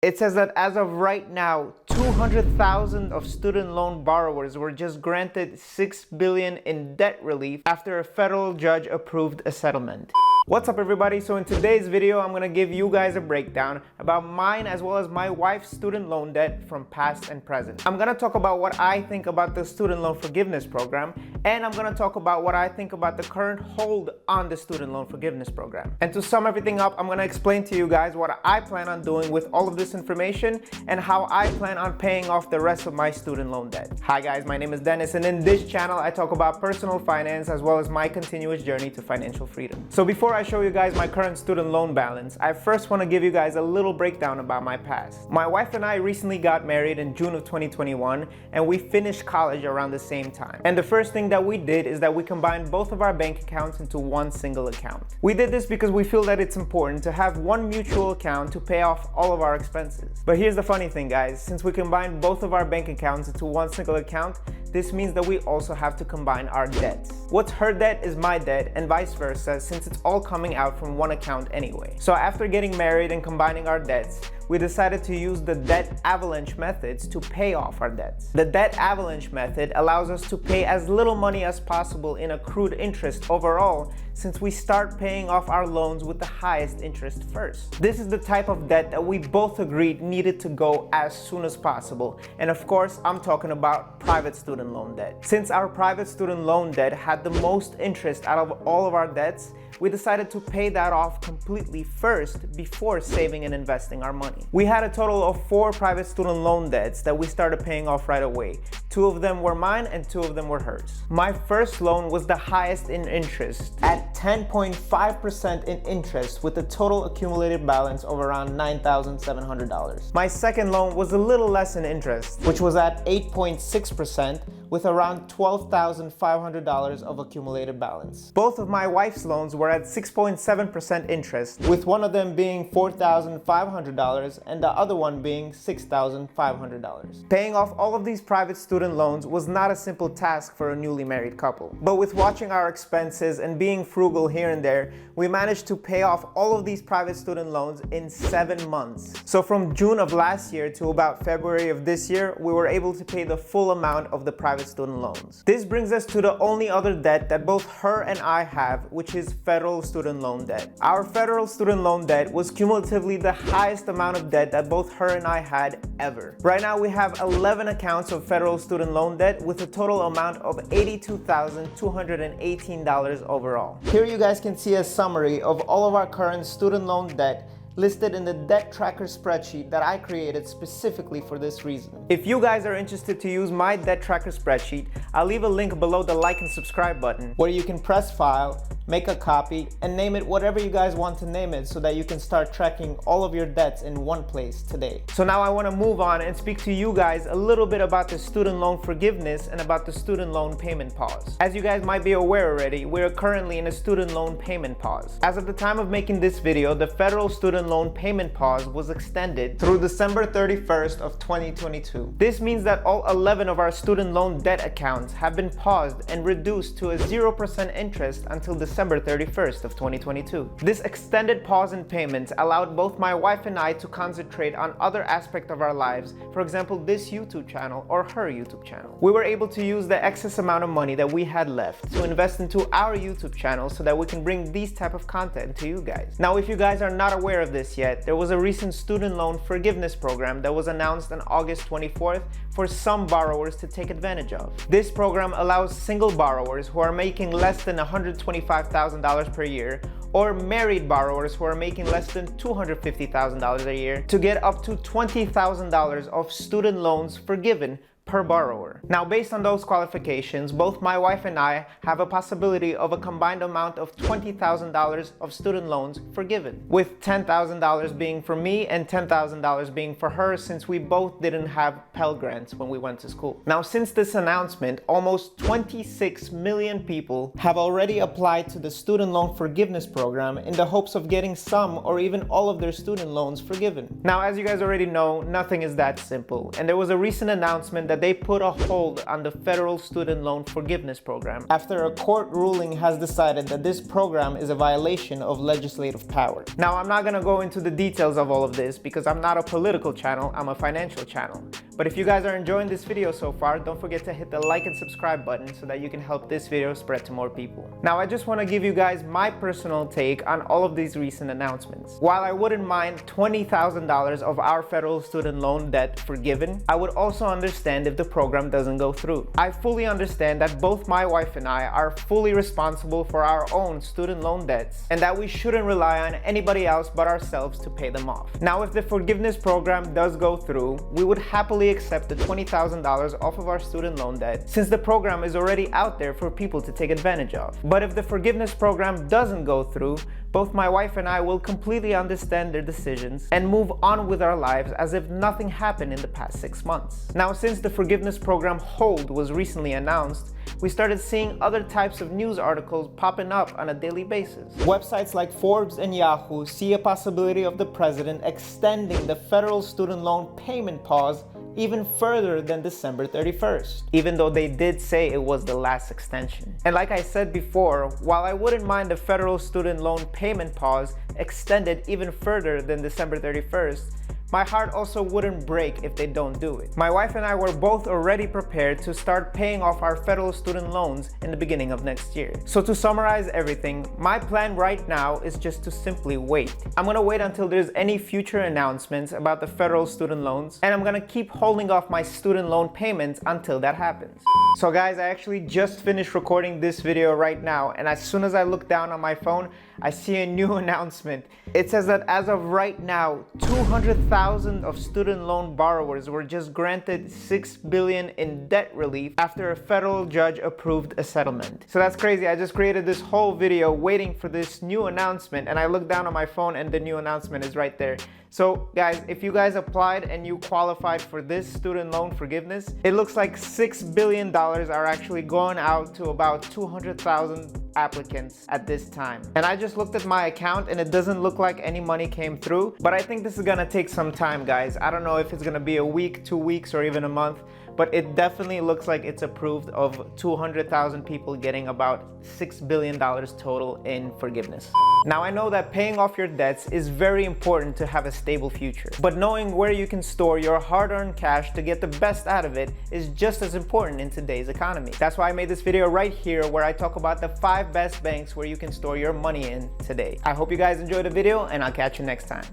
It says that as of right now, 200,000 of student loan borrowers were just granted $6 billion in debt relief after a federal judge approved a settlement. What's up everybody? So in today's video, I'm gonna give you guys a breakdown about mine as well as my wife's student loan debt from past and present. I'm gonna talk about what I think about the student loan forgiveness program, and I'm gonna talk about what I think about the current hold on the student loan forgiveness program. And to sum everything up, I'm gonna explain to you guys what I plan on doing with all of this information and how I plan on paying off the rest of my student loan debt. Hi guys, my name is Dennis, and in this channel I talk about personal finance as well as my continuous journey to financial freedom. So before I show you guys my current student loan balance, I first want to give you guys a little breakdown about my past. My wife and I recently got married in June of 2021, and we finished college around the same time. And the first thing that we did is that we combined both of our bank accounts into one single account. We did this because we feel that it's important to have one mutual account to pay off all of our expenses. But here's the funny thing guys, since we combined both of our bank accounts into one single account, this means that we also have to combine our debts. What's her debt is my debt, and vice versa, since it's all coming out from one account anyway. So after getting married and combining our debts, we decided to use the debt avalanche methods to pay off our debts. The debt avalanche method allows us to pay as little money as possible in accrued interest overall, since we start paying off our loans with the highest interest first. This is the type of debt that we both agreed needed to go as soon as possible. And of course, I'm talking about private student loan debt. Since our private student loan debt had the most interest out of all of our debts, we decided to pay that off completely first before saving and investing our money. We had a total of 4 private student loan debts that we started paying off right away. 2 of them were mine and 2 of them were hers. My first loan was the highest in interest at 10.5% in interest, with a total accumulated balance of around $9,700. My second loan was a little less in interest, which was at 8.6%, with around $12,500 of accumulated balance. Both of my wife's loans were at 6.7% interest, with one of them being $4,500 and the other one being $6,500. Paying off all of these private student loans was not a simple task for a newly married couple. But with watching our expenses and being frugal here and there, we managed to pay off all of these private student loans in 7 months. So from June of last year to about February of this year, we were able to pay the full amount of the private student loans. This brings us to the only other debt that both her and I have, which is federal student loan debt. Our federal student loan debt was cumulatively the highest amount of debt that both her and I had ever. Right now we have 11 accounts of federal student loan debt with a total amount of $82,218 overall. Here you guys can see a summary of all of our current student loan debt listed in the debt tracker spreadsheet that I created specifically for this reason. If you guys are interested to use my debt tracker spreadsheet, I'll leave a link below the like and subscribe button where you can press file, make a copy, and name it whatever you guys want to name it so that you can start tracking all of your debts in one place today. So now I want to move on and speak to you guys a little bit about the student loan forgiveness and about the student loan payment pause. As you guys might be aware already, we're currently in a student loan payment pause. As of the time of making this video, the federal student loan payment pause was extended through December 31st of 2022. This means that all 11 of our student loan debt accounts have been paused and reduced to a 0% interest until December 31st of 2022. This extended pause in payments allowed both my wife and I to concentrate on other aspects of our lives, for example this YouTube channel or her YouTube channel. We were able to use the excess amount of money that we had left to invest into our YouTube channel so that we can bring these type of content to you guys. Now if you guys are not aware of this yet, there was a recent student loan forgiveness program that was announced on August 24th for some borrowers to take advantage of. This program allows single borrowers who are making less than $125,000 per year or married borrowers who are making less than $250,000 a year to get up to $20,000 of student loans forgiven per borrower. Now, based on those qualifications, both my wife and I have a possibility of a combined amount of $20,000 of student loans forgiven, with $10,000 being for me and $10,000 being for her, since we both didn't have Pell Grants when we went to school. Now, since this announcement, almost 26 million people have already applied to the student loan forgiveness program in the hopes of getting some or even all of their student loans forgiven. Now, as you guys already know, nothing is that simple, and there was a recent announcement that that they put a hold on the federal student loan forgiveness program after a court ruling has decided that this program is a violation of legislative power. Now, I'm not gonna go into the details of all of this because I'm not a political channel, I'm a financial channel. But if you guys are enjoying this video so far, don't forget to hit the like and subscribe button so that you can help this video spread to more people. Now, I just want to give you guys my personal take on all of these recent announcements. While I wouldn't mind $20,000 of our federal student loan debt forgiven, I would also understand if the program doesn't go through. I fully understand that both my wife and I are fully responsible for our own student loan debts and that we shouldn't rely on anybody else but ourselves to pay them off. Now, if the forgiveness program does go through, we would happily accept the $20,000 off of our student loan debt since the program is already out there for people to take advantage of. But if the forgiveness program doesn't go through, both my wife and I will completely understand their decisions and move on with our lives as if nothing happened in the past 6 months. Now, since the forgiveness program hold was recently announced, we started seeing other types of news articles popping up on a daily basis. Websites like Forbes and Yahoo see a possibility of the president extending the federal student loan payment pause even further than December 31st, even though they did say it was the last extension. And like I said before, while I wouldn't mind the federal student loan payment pause extended even further than December 31st, my heart also wouldn't break if they don't do it. My wife and I were both already prepared to start paying off our federal student loans in the beginning of next year. So to summarize everything, my plan right now is just to simply wait. I'm gonna wait until there's any future announcements about the federal student loans, and I'm gonna keep holding off my student loan payments until that happens. So guys, I actually just finished recording this video right now, and as soon as I look down on my phone, I see a new announcement. It says that as of right now, 200,000 of student loan borrowers were just granted $6 billion in debt relief after a federal judge approved a settlement. So that's crazy. I just created this whole video waiting for this new announcement, and I look down on my phone and the new announcement is right there. So guys, if you guys applied and you qualified for this student loan forgiveness, it looks like $6 billion are actually going out to about 200,000 applicants at this time. And I just looked at my account and it doesn't look like any money came through, but I think this is gonna take some time, guys. I don't know if it's gonna be a week, 2 weeks, or even a month, but it definitely looks like it's approved of 200,000 people getting about $6 billion total in forgiveness. Now, I know that paying off your debts is very important to have a stable future, but knowing where you can store your hard-earned cash to get the best out of it is just as important in today's economy. That's why I made this video right here where I talk about the 5 best banks where you can store your money in today. I hope you guys enjoyed the video, and I'll catch you next time.